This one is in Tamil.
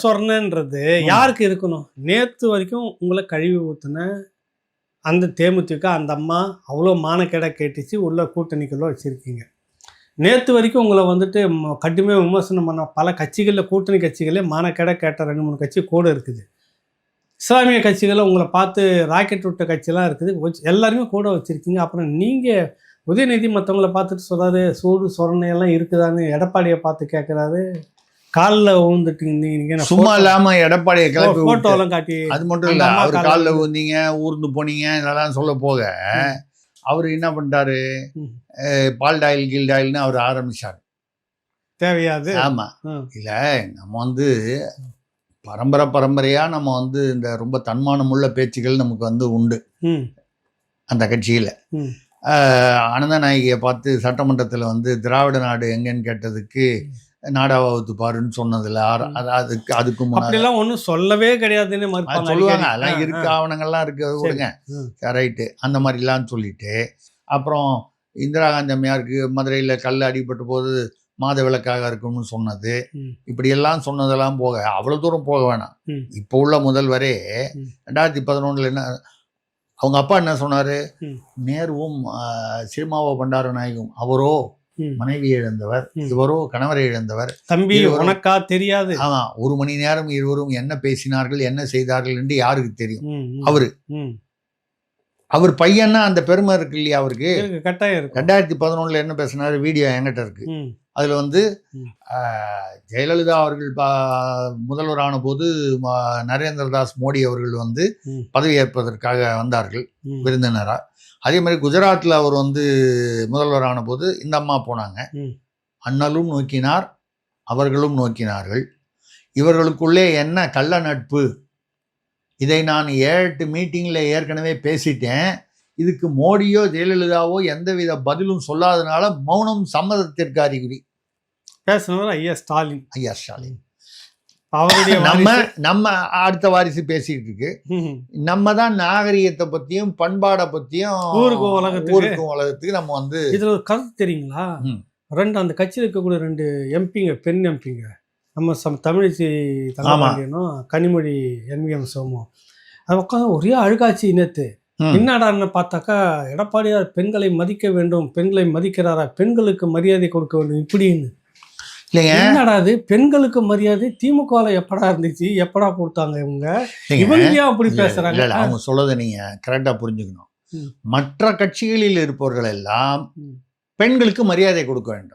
சொரணன்றது யாருக்கு இருக்கணும்? நேத்து வரைக்கும் உங்களை கழுவி ஊத்துன அந்த தேமுதிக அந்த அம்மா அவ்வளோ மானக்கேடா கேட்டுச்சு, உள்ள கூட்டணிக்குள்ள வச்சிருக்கீங்க. நேத்து வரைக்கும் உங்களை வந்துட்டு கடுமையாக விமர்சனம் பண்ண பல கட்சிகளில், கூட்டணி கட்சிகளே மானக்கேடா கேட்ட 2-3 கட்சி கூட இருக்குது. இஸ்லாமிய கட்சிகளை உங்களை பார்த்து ராக்கெட் விட்ட கட்சியெல்லாம் இருக்குது, எல்லாருமே கூட வச்சுருக்கீங்க. அப்புறம் நீங்கள் உதயநிதி மற்றவங்கள பார்த்துட்டு சொல்கிறாரு சூடு சொரணையெல்லாம் இருக்குதான்னு எடப்பாடியை பார்த்து கேட்குறாரு. காலில் விழுந்துட்டு சும்மா இல்லாமல் எடப்பாடியை கிளப்பி ஃபோட்டோலாம் காட்டி, அது மட்டும் இல்லை, அவர் காலில் விழுந்தீங்க, ஊர்ந்து போனீங்க, இதெல்லாம் சொல்ல போக அவர் என்ன பண்ணிட்டாரு, பால் டாயில் கீல் டாயில்னு அவர் ஆரம்பிச்சார். தேவையாது. ஆமாம், இல்லை நம்ம பரம்பரையாக நம்ம இந்த ரொம்ப தன்மானமுள்ள பேச்சுகள் நமக்கு உண்டு அந்த கட்சியில். அனந்த நாயகியை பார்த்து சட்டமன்றத்தில் திராவிட நாடு எங்கன்னு கேட்டதுக்கு நாடாவது பாருன்னு சொன்னதில்ல. அதுக்கு முன்னாடிலாம் ஒன்றும் சொல்லவே கிடையாதுன்னு சொல்லுவாங்க. அதெல்லாம் இருக்கு, ஆவணங்கள்லாம் இருக்கு, அது கொடுங்க ரைட்டு அந்த மாதிரிலாம் சொல்லிட்டு, அப்புறம் இந்திரா காந்தி அம்மையாருக்கு மதுரையில் கல் அடிபட்ட போது மாத விளக்காக இருக்கும்னு சொன்னது, இப்படியெல்லாம் சொன்னதெல்லாம் போக அவ்வளோ தூரம் போக வேணாம். இப்போ உள்ள முதல்வரே 2011 என்ன அவங்க அப்பா என்ன சொன்னார், நேருவும் சீமாவோ பண்டாரநாயகம் அவரோ மனைவி இழந்தவர், இவரோ கணவரை இழந்தவர், தம்பி உனக்கா தெரியாது. ஆமா, 1 மணி நேரம் இருவரும் என்ன பேசினார்கள் என்ன செய்தார்கள் என்று யாருக்கு தெரியும்? அவர் பையன்னா அந்த பெருமை இருக்கு இல்லையா அவருக்கு? கட்டாயம். 2011 என்ன பேசினாரு வீடியோ என்கிட்ட இருக்கு. அதுல ஜெயலலிதா அவர்கள் முதல்வரான போது நரேந்திரதாஸ் மோடி அவர்கள் பதவியேற்பதற்காக வந்தார்கள் விருந்தினரா. அதே மாதிரி குஜராத்தில் அவர் முதல்வரான போது இந்த அம்மா போனாங்க. அண்ணலும் நோக்கினார், அவர்களும் நோக்கினார்கள். இவர்களுக்குள்ளே என்ன கள்ள நட்பு, இதை நான் 7-8 மீட்டிங்கில் ஏற்கனவே பேசிட்டேன். இதுக்கு மோடியோ ஜெயலலிதாவோ எந்தவித பதிலும் சொல்லாதனால மௌனம் சம்மதத்திற்கு அறிகுறி. பேசுனவர் ஐயா ஸ்டாலின். அவருடைய நம்ம அடுத்த வாரிசு பேசிட்டு இருக்கு. நம்ம தான் நாகரிகத்தை பத்தியும் பண்பாடை பத்தியும் ஊருக்கும் உலகத்துக்கு நம்ம இதுல ஒரு கருத்து தெரியுங்களா? அந்த கட்சியில் இருக்கக்கூடிய 2 எம்பிங்க, பெண் எம்பிங்க, நம்ம தமிழிசை தங்கபாண்டியனும் கனிமொழி NVM சோமும், அது உட்காந்து ஒரே அழுகாட்சி. நேத்து என்னடான்னு பார்த்தாக்கா, எடப்பாடியார் பெண்களை மதிக்க வேண்டும், பெண்களை மதிக்கிறாரா, பெண்களுக்கு மரியாதை கொடுக்க வேண்டும் இப்படின்னு. என்னடா அது பெண்களுக்கு மரியாதை திமுகவில் எப்படா இருந்துச்சு, எப்படா கொடுத்தாங்க இவங்க அப்படி பேசுறாங்க? அவங்க சொல்றதை நீங்க கரெக்டா புரிஞ்சுக்கணும். மற்ற கட்சிகளில் இருப்பவர்கள் எல்லாம் பெண்களுக்கு மரியாதை கொடுக்க வேண்டும்.